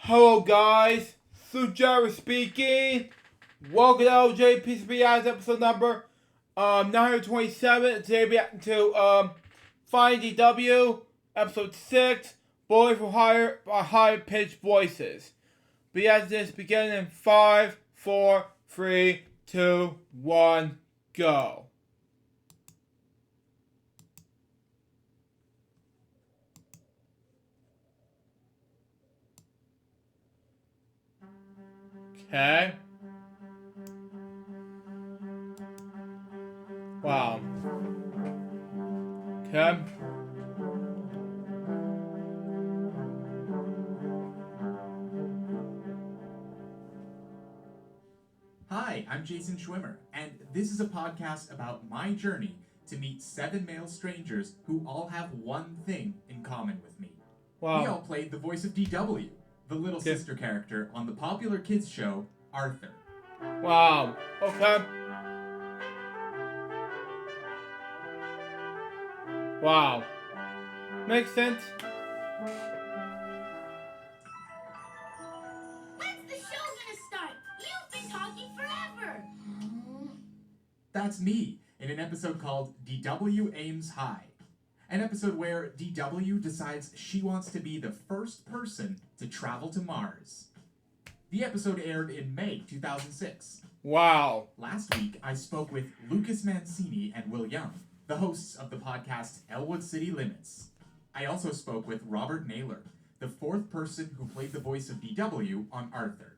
Hello guys, Sujara speaking. Welcome to LJPCBM episode number 927. Today we have to Find DW, episode 6, Bully for higher pitched voices. We have this begin in 5, 4, 3, 2, 1, go. Okay. Wow. Okay. Hi, I'm Jason Schwimmer, and this is a podcast about my journey to meet 7 male strangers who all have one thing in common with me. We all Wow. played the voice of DW, the little Okay. sister character on the popular kids show Arthur. Wow. Okay. Wow. Makes sense. When's the show gonna start? You've been talking forever. That's me in an episode called DW Aims High. An episode where DW decides she wants to be the first person to travel to Mars. The episode aired in May 2006. Wow. Last week, I spoke with Lucas Mancini and Will Young, the hosts of the podcast Elwood City Limits. I also spoke with Robert Naylor, the fourth person who played the voice of DW on Arthur.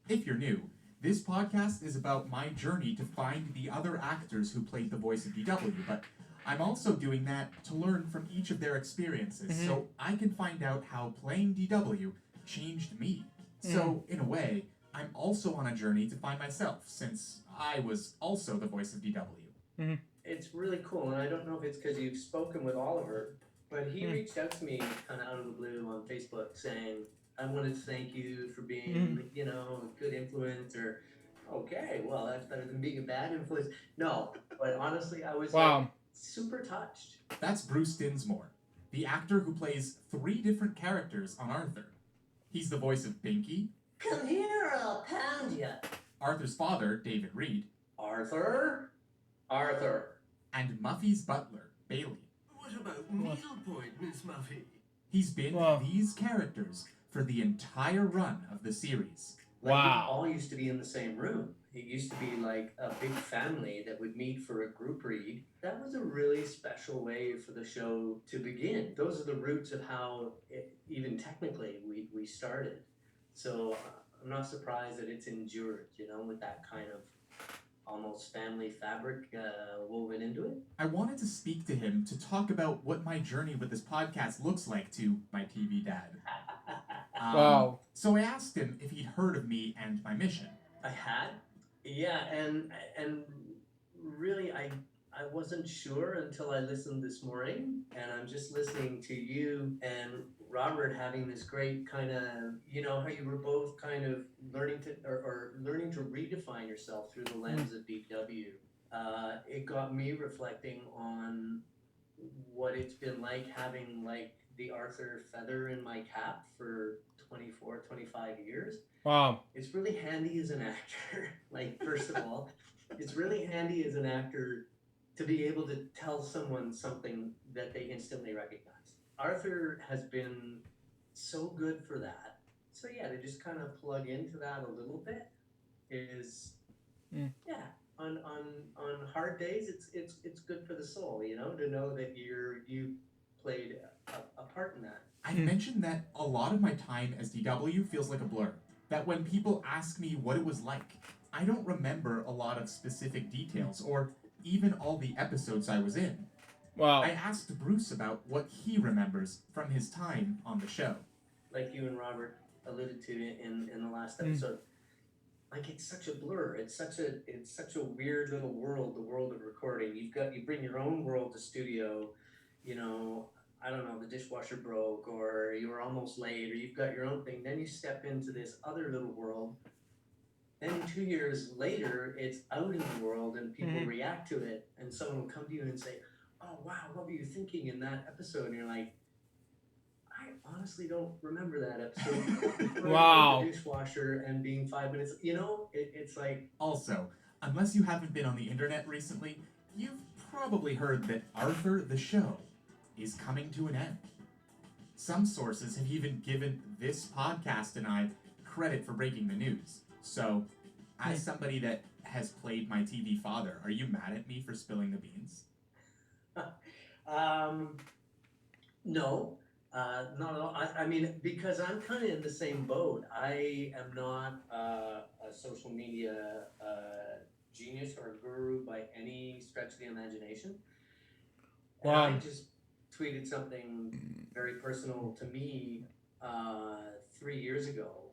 If you're new, this podcast is about my journey to find the other actors who played the voice of DW, but I'm also doing that to learn from each of their experiences so I can find out how playing DW changed me. So, in a way, I'm also on a journey to find myself, since I was also the voice of DW. It's really cool, and I don't know if it's because you've spoken with Oliver, but he reached out to me kind of out of the blue on Facebook saying, I wanted to thank you for being, a good influence, or, okay, well, that's better than being a bad influence. No, but honestly, I was Wow. super touched. That's Bruce Dinsmore, the actor who plays 3 different characters on Arthur. He's the voice of Binky, Come here, or I'll pound you. Arthur's father, David Reed, Arthur? Arthur. and Muffy's butler, Bailey. What about needlepoint, Miss Muffy? He's been Wow. these characters for the entire run of the series. Like, Wow. we all used to be in the same room. It used to be like a big family that would meet for a group read. That was a really special way for the show to begin. Those are the roots of how, even technically, we started. So I'm not surprised that it's endured, with that kind of almost family fabric woven into it. I wanted to speak to him to talk about what my journey with this podcast looks like to my TV dad. Wow. So I asked him if he'd heard of me and my mission. I had, yeah, and really, I wasn't sure until I listened this morning, and I'm just listening to you and Robert having this great kind of, how you were both kind of learning to or learning to redefine yourself through the lens of DW. It got me reflecting on what it's been like having like the Arthur feather in my cap for 24, 25 years. Wow. It's really handy as an actor. Like, first of all, it's really handy as an actor to be able to tell someone something that they instantly recognize. Arthur has been so good for that. So yeah, to just kind of plug into that a little bit is yeah. On hard days, it's good for the soul, to know that you played a part in that. I mentioned that a lot of my time as DW feels like a blur. That when people ask me what it was like, I don't remember a lot of specific details or even all the episodes I was in. Wow. I asked Bruce about what he remembers from his time on the show. Like you and Robert alluded to in the last episode. Like, it's such a blur. It's such a weird little world, the world of recording. You bring your own world to studio, I don't know, the dishwasher broke, or you were almost late, or you've got your own thing. Then you step into this other little world. Then 2 years later, it's out in the world and people react to it, and someone will come to you and say, oh wow, what were you thinking in that episode? And you're like, I honestly don't remember that episode. Wow. The dishwasher and being 5 minutes. It's like Also, unless you haven't been on the internet recently, you've probably heard that Arthur the Show is coming to an end. Some sources have even given this podcast and I credit for breaking the news. So, as somebody that has played my TV father, are you mad at me for spilling the beans? No, not at all. I mean, because I'm kind of in the same boat. I am not a social media genius or a guru by any stretch of the imagination. And Wow. I just tweeted something very personal to me 3 years ago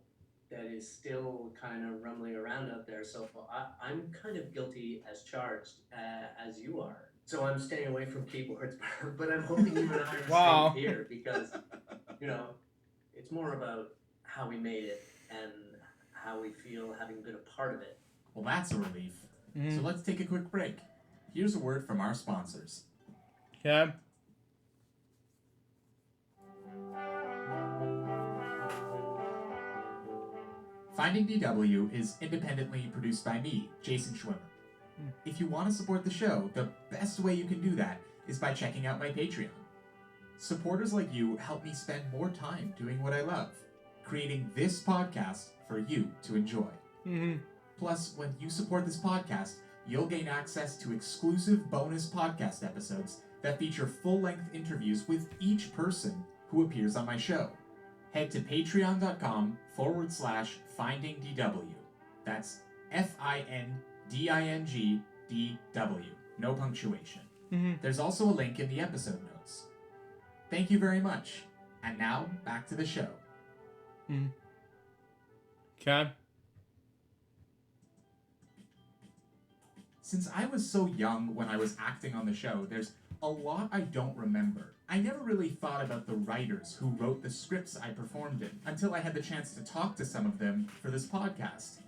that is still kind of rumbling around out there. So I'm kind of guilty as charged as you are. So I'm staying away from keyboards, but I'm hoping you and I are Wow. staying here because, it's more about how we made it and how we feel having been a part of it. Well, that's a relief. So let's take a quick break. Here's a word from our sponsors. Okay. Finding DW is independently produced by me, Jason Schwimmer. If you want to support the show, the best way you can do that is by checking out my Patreon. Supporters like you help me spend more time doing what I love, creating this podcast for you to enjoy. Plus, when you support this podcast, you'll gain access to exclusive bonus podcast episodes that feature full-length interviews with each person who appears on my show. Head to patreon.com/findingdw. That's FINDINGDW. No punctuation. There's also a link in the episode notes. Thank you very much. And now, back to the show. Okay. Since I was so young when I was acting on the show, there's a lot I don't remember. I never really thought about the writers who wrote the scripts I performed in until I had the chance to talk to some of them for this podcast.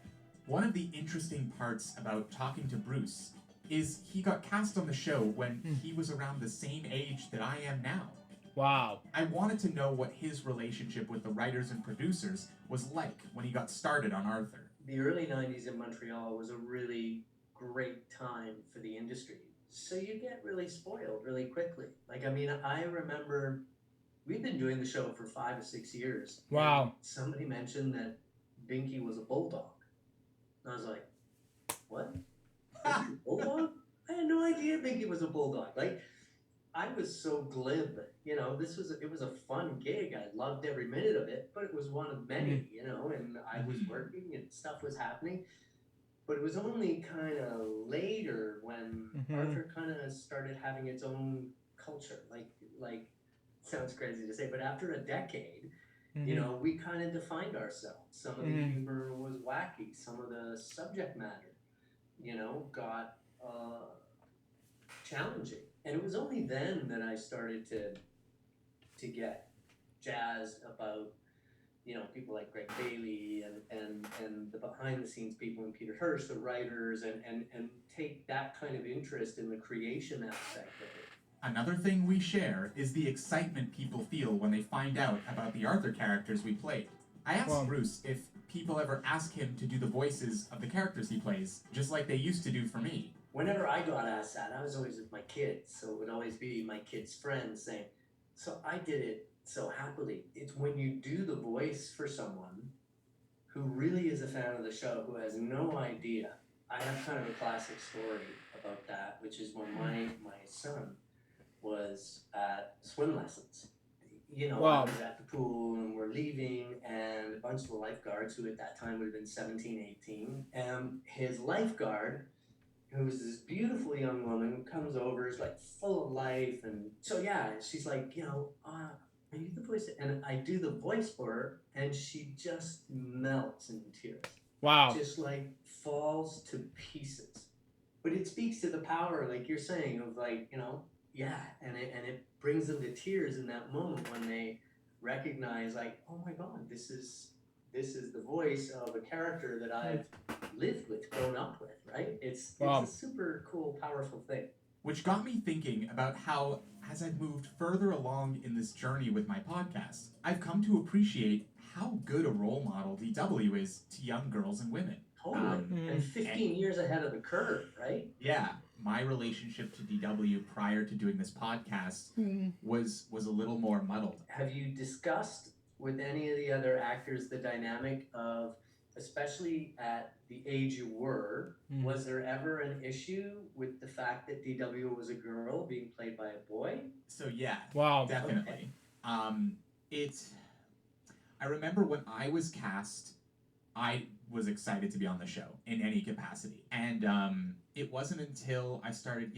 One of the interesting parts about talking to Bruce is he got cast on the show when he was around the same age that I am now. Wow. I wanted to know what his relationship with the writers and producers was like when he got started on Arthur. The early 90s in Montreal was a really great time for the industry. So you get really spoiled really quickly. I remember we'd been doing the show for 5 or 6 years. Wow. Somebody mentioned that Binky was a bulldog. And I was like, what? Binky a bulldog? I had no idea Binky was a bulldog. I was so glib. It was a fun gig. I loved every minute of it, but it was one of many, and I was working and stuff was happening. But it was only kind of later when Arthur kind of started having its own culture. Sounds crazy to say, but after a decade, we kind of defined ourselves. Some of the humor was wacky. Some of the subject matter, got challenging. And it was only then that I started to get jazzed about people like Greg Bailey and the behind the scenes people and Peter Hirsch, the writers, and take that kind of interest in the creation aspect of it. Another thing we share is the excitement people feel when they find out about the Arthur characters we played. I asked Bruce if people ever ask him to do the voices of the characters he plays, just like they used to do for me. Whenever I got asked that, I was always with my kids, so it would always be my kids' friends saying, so I did it so happily. It's when you do the voice for someone who really is a fan of the show, who has no idea. I have kind of a classic story about that, which is when my son was at swim lessons. I was at the pool and we're leaving, and a bunch of the lifeguards, who at that time would have been 17, 18, and his lifeguard, who was this beautiful young woman, comes over, is full of life, and so she's like, are you the voice? And I do the voice for her, and she just melts in tears. Wow. Just falls to pieces. But it speaks to the power, like you're saying, of and it brings them to tears in that moment when they recognize, oh my God, this is the voice of a character that I've lived with, grown up with, right? It's a super cool, powerful thing. Which got me thinking about how, as as I've moved further along in this journey with my podcast, I've come to appreciate how good a role model DW is to young girls and women. Totally. And 15 years ahead of the curve, right? Yeah, my relationship to DW prior to doing this podcast was a little more muddled. Have you discussed with any of the other actors the dynamic of, especially at the age you were, was there ever an issue with the fact that DW was a girl being played by a boy? So yeah, Wow. definitely. I remember when I was cast, I was excited to be on the show in any capacity, and it wasn't until I started,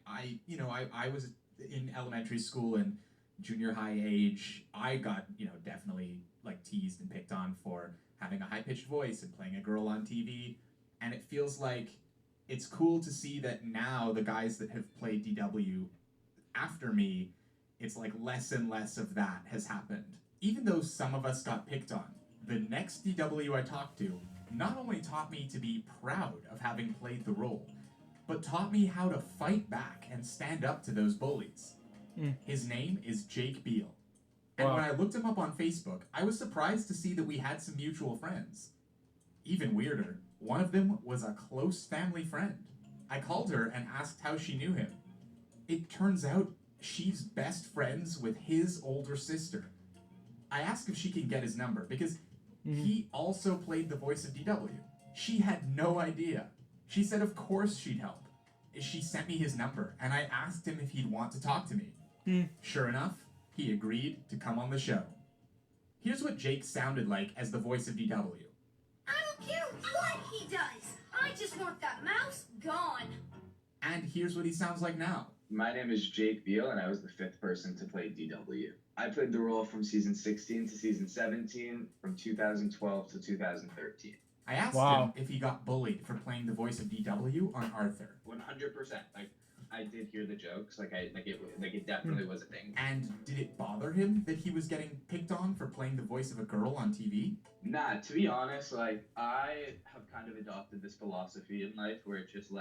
I was in elementary school and junior high age, I got, definitely like teased and picked on for having a high pitched voice and playing a girl on TV, and it feels like it's cool to see that now the guys that have played DW after me, it's like less and less of that has happened. Even though some of us got picked on, the next DW I talked to not only taught me to be proud of having played the role, but taught me how to fight back and stand up to those bullies. His name is Jake Beal. And when I looked him up on Facebook, I was surprised to see that we had some mutual friends. Even weirder, one of them was a close family friend. I called her and asked how she knew him. It turns out she's best friends with his older sister. I asked if she can get his number because he also played the voice of DW. She had no idea. She said of course she'd help. She sent me his number and I asked him if he'd want to talk to me. Sure enough, he agreed to come on the show. Here's what Jake sounded like as the voice of DW. I don't care what he does. I just want that mouse gone. And here's what he sounds like now. My name is Jake Beal, and I was the 5th person to play DW. I played the role from season 16 to season 17, from 2012 to 2013. I asked him if he got bullied for playing the voice of DW on Arthur. 100%. I did hear the jokes. It definitely was a thing. And did it bother him that he was getting picked on for playing the voice of a girl on TV? Nah, to be honest, I have kind of adopted this philosophy in life where it's just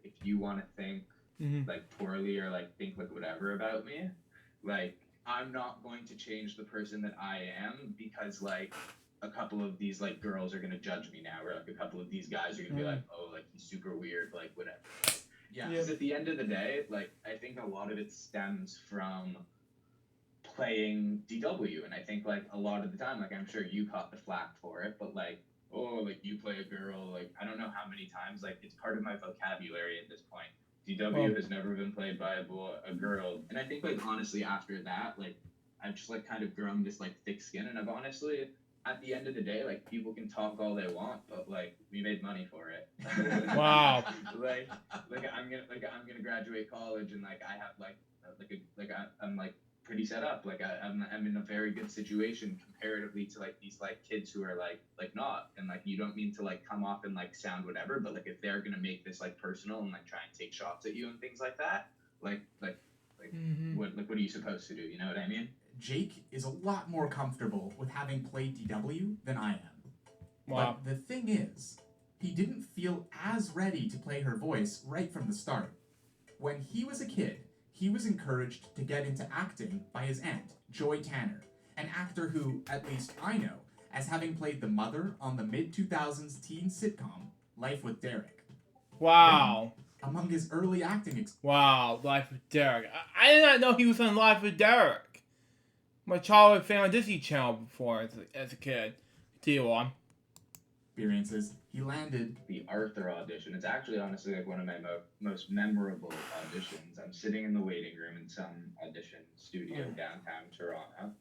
if you want to think poorly or think whatever about me, I'm not going to change the person that I am because a couple of these girls are gonna judge me now, or a couple of these guys are gonna be oh, he's super weird, whatever. Yeah, because at the end of the day, I think a lot of it stems from playing DW, and I think a lot of the time, I'm sure you caught the flack for it, but you play a girl, I don't know how many times, it's part of my vocabulary at this point. DW has never been played by a girl, and I think honestly after that, I've just kind of grown this thick skin, and I've honestly, at the end of the day, people can talk all they want, but we made money for it. Wow. I'm gonna graduate college, and I have I'm pretty set up. I'm in a very good situation comparatively to these kids who are not, and you don't mean to come off and sound whatever, but if they're gonna make this personal and try and take shots at you and things like that, what are you supposed to do? You know what I mean? Jake is a lot more comfortable with having played DW than I am. Wow. But the thing is, he didn't feel as ready to play her voice right from the start. When he was a kid, he was encouraged to get into acting by his aunt, Joy Tanner, an actor who, at least I know, as having played the mother on the mid-2000s teen sitcom, Life with Derek. Wow. Then, among his early acting Wow, Life with Derek. I did not know he was on Life with Derek. My childhood fan on Disney Channel before as a kid. Continue on. Experiences, he landed the Arthur audition. It's actually honestly one of my most memorable auditions. I'm sitting in the waiting room in some audition studio downtown Toronto.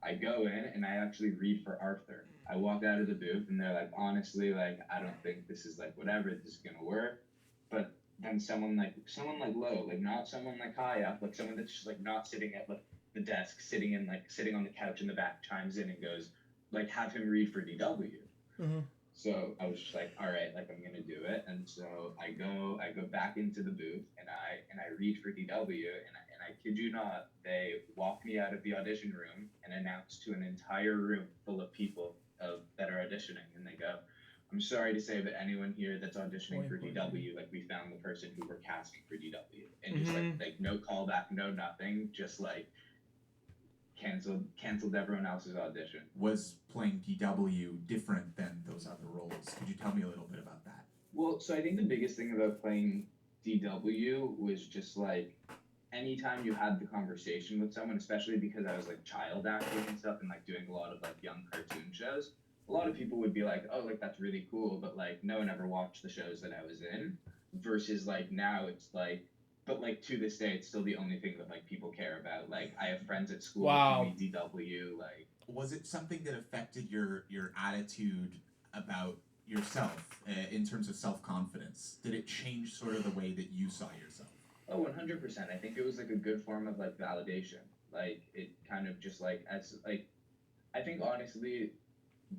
I go in and I actually read for Arthur. I walk out of the booth and they're honestly, I don't think this is whatever, this is gonna work. But then someone low, not someone high up, someone that's just not sitting at the desk, sitting on the couch in the back, chimes in and goes, have him read for DW. So I was just all right, I'm gonna do it. And so I go back into the booth and I read for DW, and I kid you not, they walk me out of the audition room and announce to an entire room full of people that are auditioning, and they go, I'm sorry to say, but anyone here that's auditioning for DW, like we found the person who we're casting for DW, and just like no callback, no nothing, just like canceled everyone else's audition. Was playing DW different than those other roles? Could you tell me a little bit about that? Well, so I think the biggest thing about playing DW was just like anytime you had the conversation with someone, especially because I was like child acting and stuff and like doing a lot of like young cartoon shows, a lot of people would be like, oh, like that's really cool, but like no one ever watched the shows that I was in. Versus like now it's like, but like to this day, it's still the only thing that like people care about. Like I have friends at school Wow. who do DW. Like, was it something that affected your attitude about yourself in terms of self-confidence? Did it change sort of the way that you saw yourself? Oh, 100%. I think it was like a good form of like validation. Like it kind of just like as like I think honestly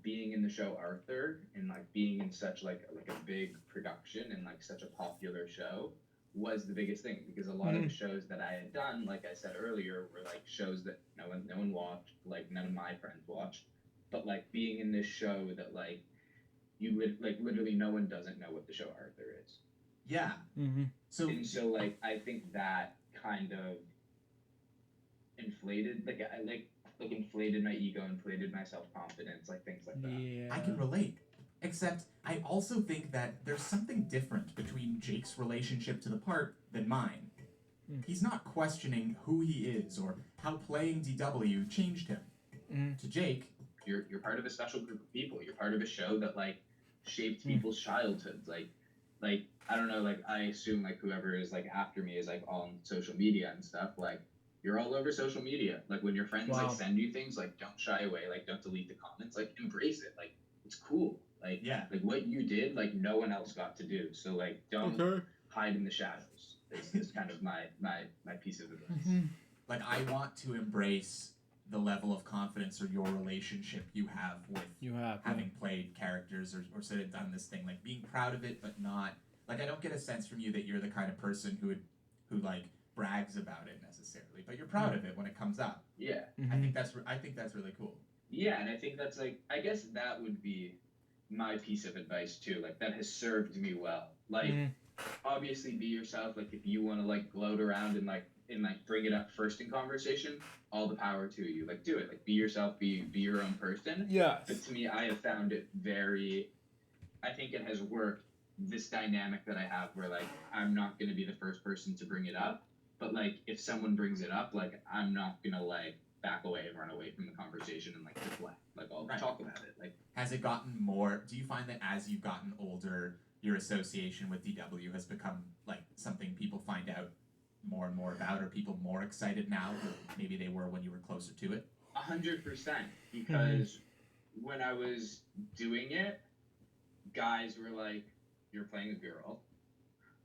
being in the show Arthur and like being in such like a big production and like such a popular show was the biggest thing, because a lot of the shows that I had done, like I said earlier, were like shows that no one watched, like none of my friends watched. But like being in this show that like like literally no one doesn't know what the show Arthur is. Yeah. So like I think that kind of inflated like inflated my ego, inflated my self-confidence, like things like that. Yeah. I can relate. Except I also think that there's something different between Jake's relationship to the part than mine. He's not questioning who he is or how playing DW changed him. To Jake, you're part of a special group of people. You're part of a show that like shaped people's childhoods. Like I don't know, like I assume like whoever is like after me is like on social media and stuff. Like you're all over social media. Like when your friends like send you things, like don't shy away. Like don't delete the comments. Like embrace it. Like it's cool. Like like what you did, like no one else got to do. So like don't hide in the shadows. Is kind of my piece of advice. Like I want to embrace the level of confidence or your relationship you have with having played characters or sort of done this thing, like being proud of it, but not like I don't get a sense from you that you're the kind of person who like brags about it necessarily, but you're proud of it when it comes up. Yeah. I think that's really cool. Yeah, and I think that's like I guess that would be my piece of advice too. Like that has served me well. Like obviously be yourself. Like if you want to like gloat around and bring it up first in conversation, all the power to you. Like do it. Like be yourself, be your own person. Yes. But to me I have found it I think it has worked, this dynamic that I have where like I'm not gonna be the first person to bring it up. But like if someone brings it up, like I'm not gonna like back away and run away from the conversation and like deflect. Like I'll talk about it. Like has it gotten more? Do you find that as you've gotten older, your association with DW has become like something people find out more and more about? Are people more excited now than maybe they were when you were closer to it? 100%, because when I was doing it, guys were like, "You're playing a girl,"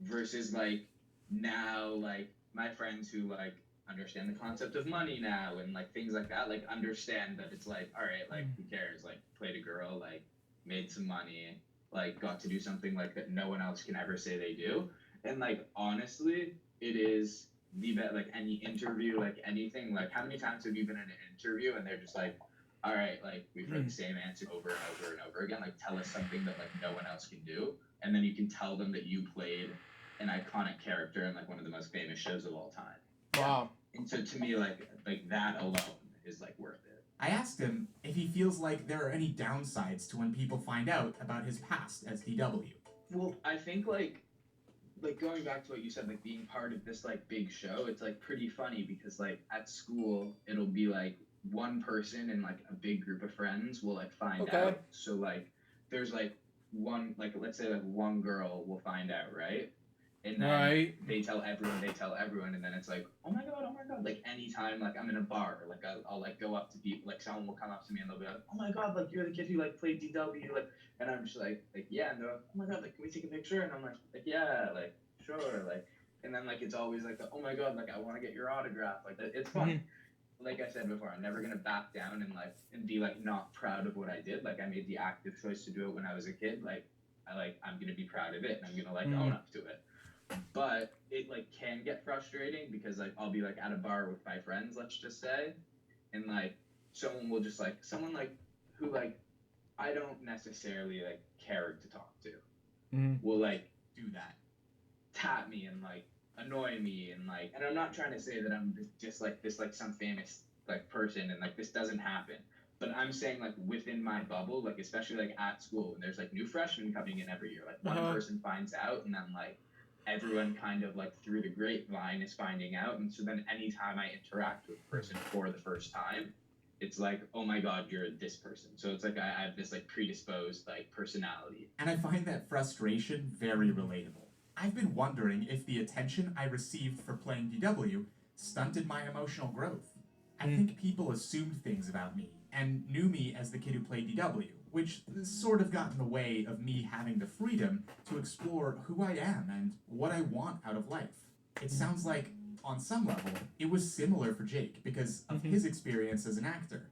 versus like now, like my friends who like understand the concept of money now and like things like that, like understand that it's like, all right, like who cares? Like played a girl, like made some money, like got to do something like that no one else can ever say they do. And like honestly, it is the best. Like any interview, like anything. Like how many times have you been in an interview and they're just like, all right, like we've heard the same answer over and over and over again. Like tell us something that like no one else can do, and then you can tell them that you played an iconic character in like one of the most famous shows of all time. Wow. And so to me, like that alone is like worth it. I asked him if he feels like there are any downsides to when people find out about his past as DW. Well, I think like going back to what you said, like being part of this like big show, it's like pretty funny because like at school it'll be like one person and like a big group of friends will like find out. So like there's like one, like let's say like one girl will find out, right? And then they tell everyone, and then it's like, oh my god, like anytime like I'm in a bar, like I'll like go up to people, like someone will come up to me and they'll be like, oh my god, like you're the kid who like played DW, like, and I'm just like yeah, and they're like, oh my god, like can we take a picture? And I'm like yeah, like sure, like, and then like it's always like oh my god, like I want to get your autograph, like it's fun. Like I said before, I'm never gonna back down and be like not proud of what I did. Like I made the active choice to do it when I was a kid. Like I'm gonna be proud of it and I'm gonna like own up to it. But it like can get frustrating because like I'll be like at a bar with my friends, let's just say, and like someone will just like someone like who like I don't necessarily like care to talk to Mm-hmm. will like Do that. tap me and like annoy me and like, and I'm not trying to say that I'm just like this like some famous like person and like this doesn't happen, but I'm saying like within my bubble, like especially like at school when there's like new freshmen coming in every year, like one person finds out and then like everyone kind of like through the grapevine is finding out, and so then anytime I interact with a person for the first time, it's like, oh my god, you're this person. So it's like I have this like predisposed like personality. And I find that frustration very relatable. I've been wondering if the attention I received for playing DW stunted my emotional growth. I think people assumed things about me and knew me as the kid who played DW, which sort of got in the way of me having the freedom to explore who I am and what I want out of life. It sounds like, on some level, it was similar for Jake because of his experience as an actor.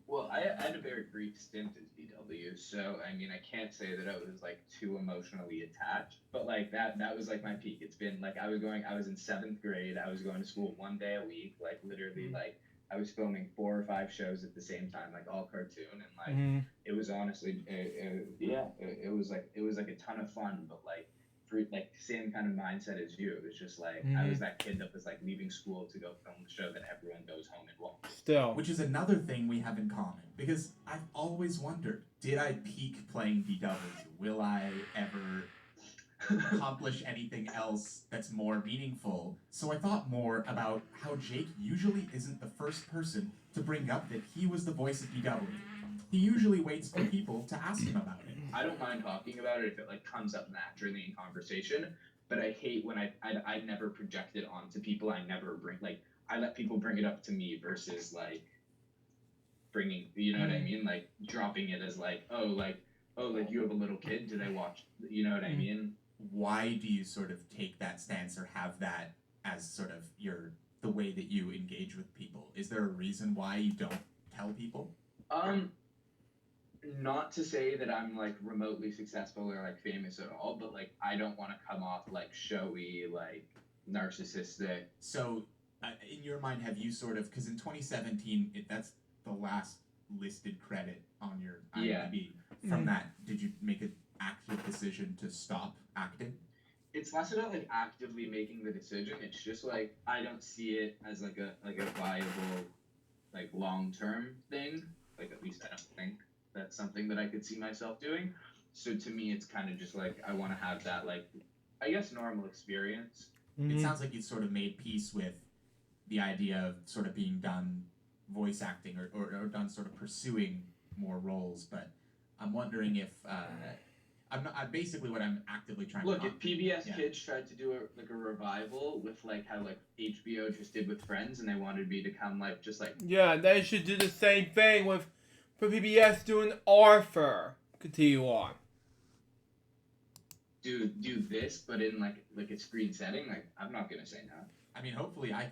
Well, I had a very brief stint as DW, so I mean, I can't say that I was like too emotionally attached, but like that was like my peak. It's been like I was in 7th grade, I was going to school 1 day a week, like literally, like I was filming 4 or 5 shows at the same time, like all cartoon, and like it was honestly, it was like a ton of fun, but like for like same kind of mindset as you. It was just like I was that kid that was like leaving school to go film the show that everyone goes home and watches. Still. Which is another thing we have in common, because I've always wondered, did I peak playing DW? Will I ever accomplish anything else that's more meaningful? So I thought more about how Jake usually isn't the first person to bring up that he was the voice of DW. He usually waits for people to ask him about it. I don't mind talking about it if it like comes up naturally in conversation, but I hate when I never project it onto people. I never bring like I let people bring it up to me versus like bringing, you know what I mean, like dropping it as like oh like you have a little kid, do they watch, you know what I mean? Why do you sort of take that stance or have that as sort of the way that you engage with people? Is there a reason why you don't tell people? Not to say that I'm like remotely successful or like famous at all, but like I don't want to come off like showy, like narcissistic. So, in your mind, have you sort of, because in 2017, that's the last listed credit on your IMDb. From that, did you make an active decision to stop acting? It's less about like actively making the decision. It's just like I don't see it as like a viable like long-term thing. Like at least I don't think that's something that I could see myself doing. So to me, it's kind of just like I want to have that like I guess normal experience. It sounds like you sort of made peace with the idea of sort of being done voice acting or done sort of pursuing more roles. But I'm wondering if basically what I'm actively trying Look, to if PBS Kids tried to do a revival with like how like HBO just did with Friends, and they wanted me to come like just like Yeah, they should do the same thing with for PBS doing Arthur. Continue on. do this, but in like a screen setting, like I'm not gonna say no. I mean, hopefully I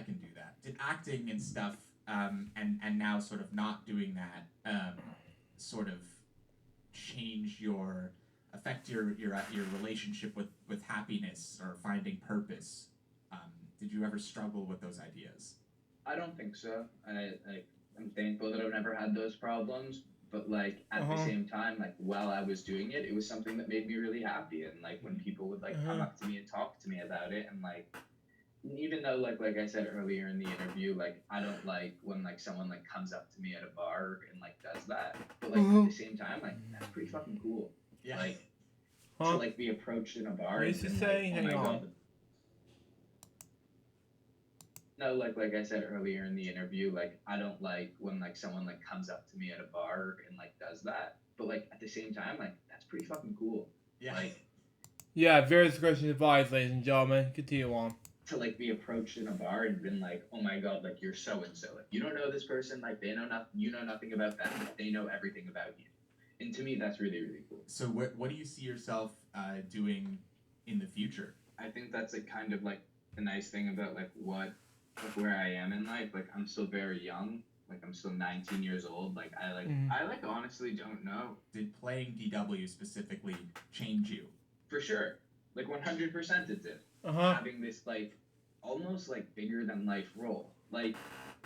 can do that. Did acting and stuff, and now sort of not doing that, sort of affect your relationship with happiness or finding purpose? Did you ever struggle with those ideas? I don't think so. I'm thankful that I've never had those problems. But like at the same time, like while I was doing it, it was something that made me really happy. And like when people would like come up to me and talk to me about it, and like even though like I said earlier in the interview, like I don't like when like someone like comes up to me at a bar and like does that. But like at the same time, like that's pretty fucking cool. Yeah. Like to like be approached in a bar What and is he been saying? like, oh my Hang on. god. No, like I said earlier in the interview, like I don't like when like someone like comes up to me at a bar and like does that. But like at the same time, like that's pretty fucking cool. Yeah. Like Yeah, very discretion advised, ladies and gentlemen. Continue on. to like be approached in a bar and been like, oh my god, like you're so and so. Like you don't know this person, like they know nothing, you know nothing about them, but they know everything about you. And to me, that's really really cool. So what do you see yourself doing in the future? I think that's like kind of like the nice thing about like where I am in life. Like I'm still very young. Like I'm still 19 years old. Like I honestly don't know. Did playing DW specifically change you? For sure. Like 100% it did. Uh-huh. Having this like almost like bigger than life role. Like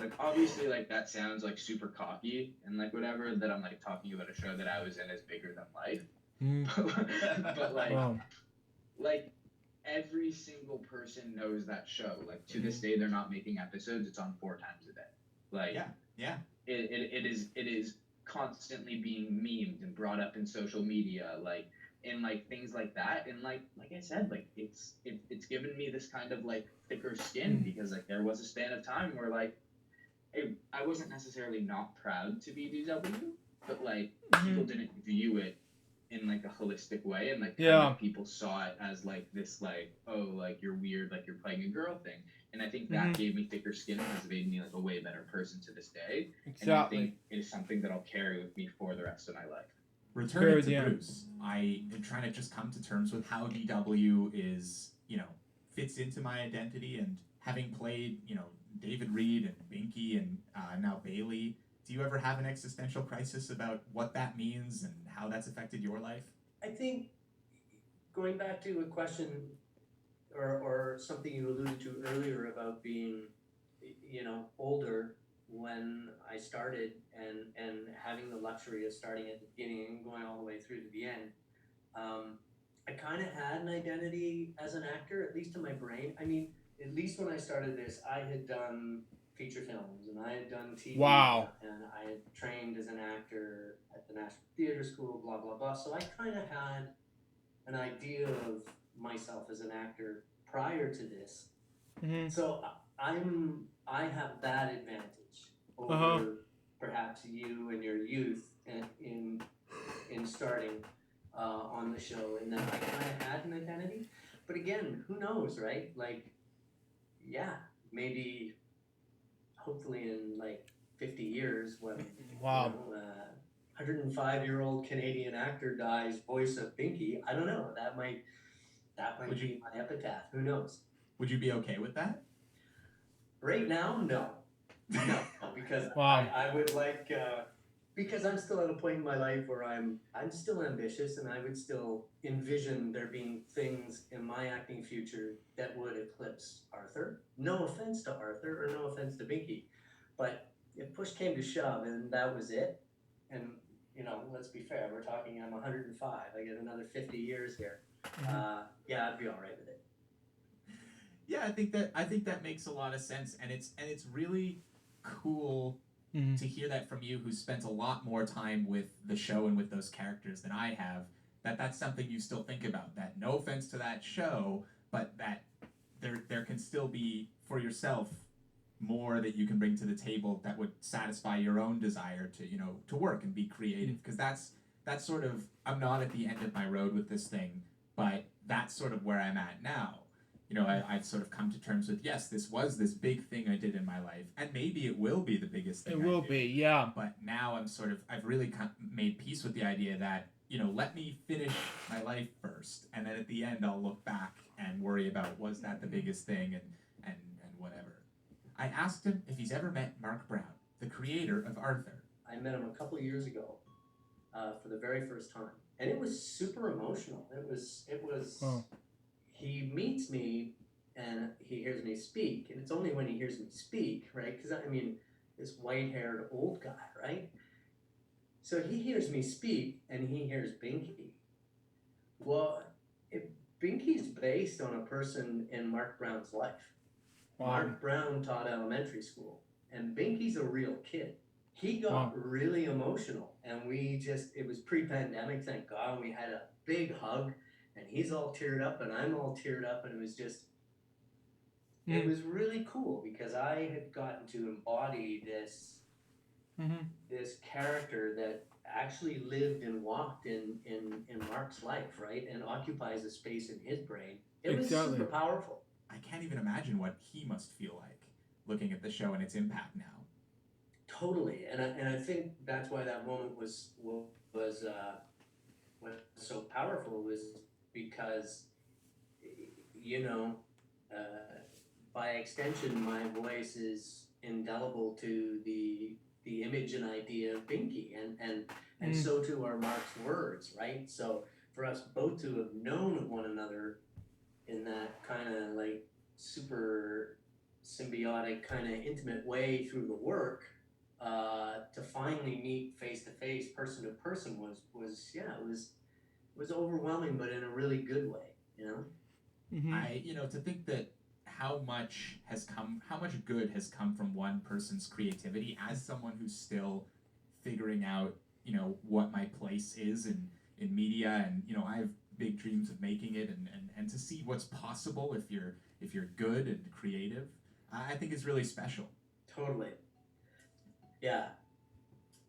like obviously like that sounds like super cocky and like whatever that I'm like talking about a show that I was in is bigger than life. But like Wow. like every single person knows that show. Like to this day they're not making episodes, it's on 4 times a day. Like Yeah. it is constantly being memed and brought up in social media, like and like things like that. And like I said, like it's given me this kind of like thicker skin because like there was a span of time where like I wasn't necessarily not proud to be DW, but like people didn't view it in like a holistic way, and like kind of people saw it as like this like, oh, like you're weird, like you're playing a girl thing. And I think that gave me thicker skin and has made me like a way better person to this day. And I think it is something that I'll carry with me for the rest of my life. Returning to Bruce, I am trying to just come to terms with how DW is, fits into my identity. And having played, David Reed and Binky and now Bailey, do you ever have an existential crisis about what that means and how that's affected your life? I think going back to a question or something you alluded to earlier about being, older when I started and having the luxury of starting at the beginning and going all the way through to the end, I kind of had an identity as an actor, at least in my brain. I mean, at least when I started this, I had done feature films and I had done TV. Wow. And I had trained as an actor at the National Theatre School, blah, blah, blah. So I kind of had an idea of myself as an actor prior to this. So I have that advantage over perhaps you and your youth in starting on the show, and that I kind of had an identity. But again, who knows, right? Like, yeah, maybe hopefully in like 50 years when 105-year-old Canadian actor dies, voice of Binky, I don't know, that might be my epitaph. Who knows? Would you be okay with that? Right now, no, because I would like because I'm still at a point in my life where I'm still ambitious, and I would still envision there being things in my acting future that would eclipse Arthur. No offense to Arthur, or no offense to Binky, but if push came to shove and that was it, and let's be fair, we're talking I'm 105, I get another 50 years here. Yeah, I'd be all right with it. Yeah, I think that makes a lot of sense, and it's really cool to hear that from you, who spent a lot more time with the show and with those characters than I have. That's something you still think about. That no offense to that show, but that there can still be for yourself more that you can bring to the table that would satisfy your own desire to work and be creative. Because that's sort of, I'm not at the end of my road with this thing, but that's sort of where I'm at now. I've sort of come to terms with, yes, this was this big thing I did in my life, and maybe it will be the biggest thing. It will be, yeah. But now I've really made peace with the idea that, let me finish my life first, and then at the end I'll look back and worry about, was that the biggest thing, and whatever. I asked him if he's ever met Mark Brown, the creator of Arthur. I met him a couple of years ago for the very first time, and it was super emotional. It was. He meets me and he hears me speak, and it's only when he hears me speak, right? Because this white-haired old guy, right? So he hears me speak and he hears Binky. Well, Binky's based on a person in Mark Brown's life. Wow. Mark Brown taught elementary school, and Binky's a real kid. He got really emotional, and it was pre-pandemic, thank God, we had a big hug. And he's all teared up, and I'm all teared up, and it was just, it was really cool because I had gotten to embody this character that actually lived and walked in Mark's life, right, and occupies a space in his brain. It was super powerful. I can't even imagine what he must feel like looking at the show and its impact now. Totally, and I think that's why that moment was so powerful, was because, by extension, my voice is indelible to the image and idea of Binky, and so too are Mark's words, right? So for us both to have known one another in that kind of like super symbiotic kind of intimate way through the work, to finally meet face to face, person to person was yeah, it was overwhelming, but in a really good way, you know. To think that how much good has come from one person's creativity as someone who's still figuring out, what my place is in media, and, I have big dreams of making it, and to see what's possible if you're good and creative, I think is really special. Totally. Yeah.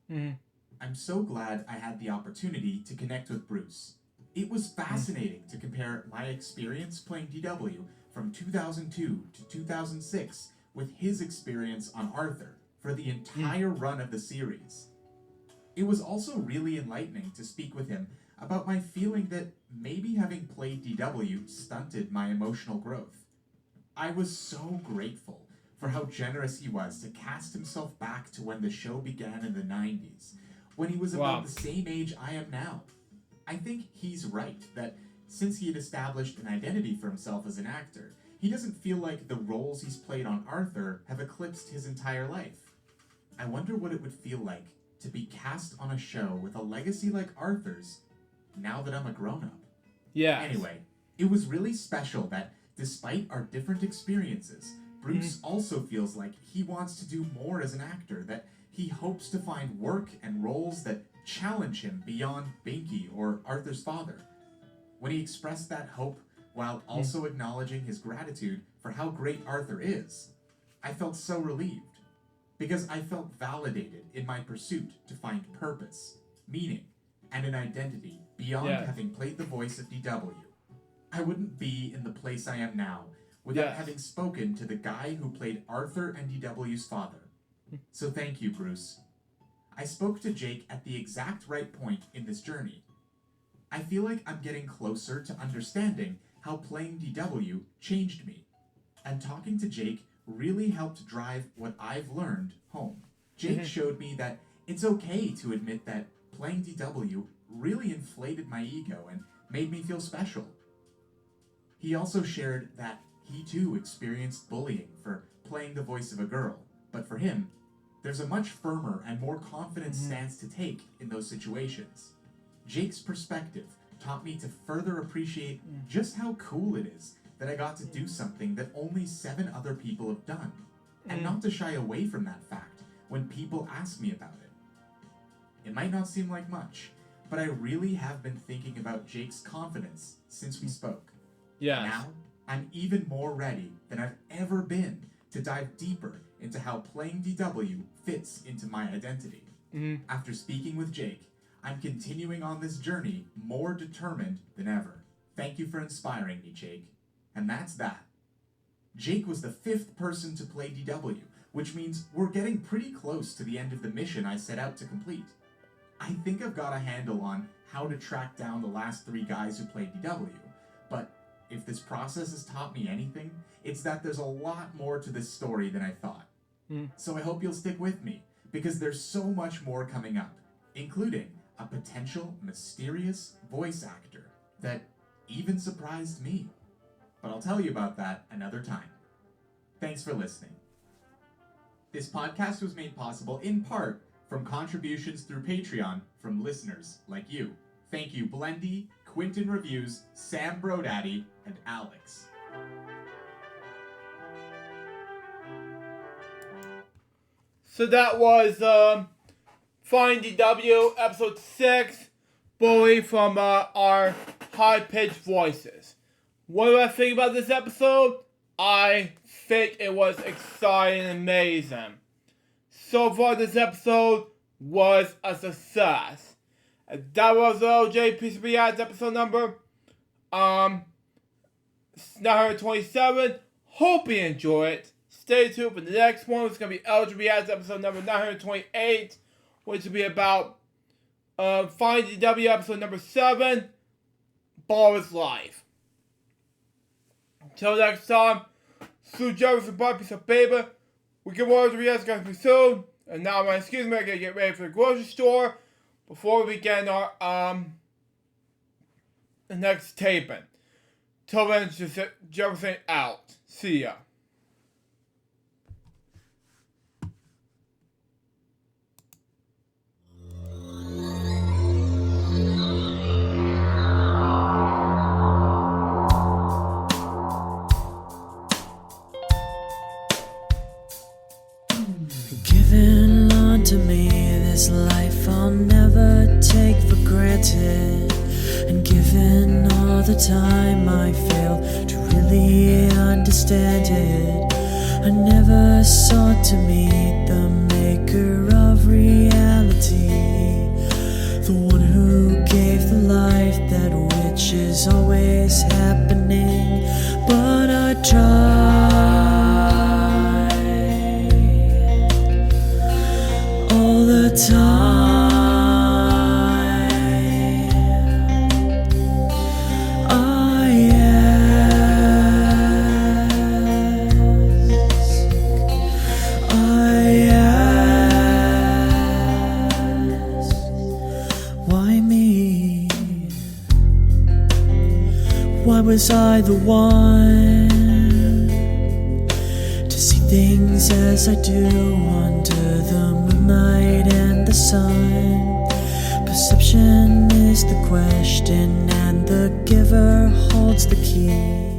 I'm so glad I had the opportunity to connect with Bruce. It was fascinating to compare my experience playing DW from 2002 to 2006 with his experience on Arthur for the entire run of the series. It was also really enlightening to speak with him about my feeling that maybe having played DW stunted my emotional growth. I was so grateful for how generous he was to cast himself back to when the show began in the 90s, when he was about the same age I am now. I think he's right that since he had established an identity for himself as an actor, he doesn't feel like the roles he's played on Arthur have eclipsed his entire life. I wonder what it would feel like to be cast on a show with a legacy like Arthur's now that I'm a grown-up. Yeah. Anyway, it was really special that despite our different experiences, Bruce also feels like he wants to do more as an actor, that he hopes to find work and roles that challenge him beyond Binky or Arthur's father. When he expressed that hope while also acknowledging his gratitude for how great Arthur is, I felt so relieved, because I felt validated in my pursuit to find purpose, meaning, and an identity beyond having played the voice of DW. I wouldn't be in the place I am now without having spoken to the guy who played Arthur and DW's father. So thank you, Bruce. I spoke to Jake at the exact right point in this journey. I feel like I'm getting closer to understanding how playing DW changed me, and talking to Jake really helped drive what I've learned home. Jake showed me that it's okay to admit that playing DW really inflated my ego and made me feel special. He also shared that he too experienced bullying for playing the voice of a girl, but for him, there's a much firmer and more confident stance to take in those situations. Jake's perspective taught me to further appreciate just how cool it is that I got to do something that only 7 other people have done, and not to shy away from that fact when people ask me about it. It might not seem like much, but I really have been thinking about Jake's confidence since we spoke. Yes. Now, I'm even more ready than I've ever been to dive deeper into how playing DW fits into my identity. After speaking with Jake, I'm continuing on this journey more determined than ever. Thank you for inspiring me, Jake. And that's that. Jake was the 5th person to play DW, which means we're getting pretty close to the end of the mission I set out to complete. I think I've got a handle on how to track down the last 3 guys who played DW, but if this process has taught me anything, it's that there's a lot more to this story than I thought. So I hope you'll stick with me, because there's so much more coming up, including a potential mysterious voice actor that even surprised me. But I'll tell you about that another time. Thanks for listening. This podcast was made possible in part from contributions through Patreon from listeners like you. Thank you, Blendy, Quinton Reviews, Sam Brodaddy, and Alex. So that was Find DW episode 6, Bully from our high-pitched voices. What do I think about this episode? I think it was exciting and amazing. So far this episode was a success. And that was LJPCBM episode number 927. Hope you enjoy it. Stay tuned for the next one. It's going to be LJPCBM episode number 928, which will be about Finding DW episode number 7, Ball's Life. Until next time, Sue Jefferson bought a piece of paper. We get more of the guys guys soon. And now, excuse me, I gotta get ready for the grocery store before we begin our the next taping. Till then, Jefferson out. See ya. Given unto me this life I'll never take for granted, and given all the time I failed to really understand it, I never sought to meet the maker of reality, the one who gave the life that which is always happening. But I tried all the time. Why me? Why was I the one to see things as I do under the moonlight and the sun? Perception is the question, and the giver holds the key.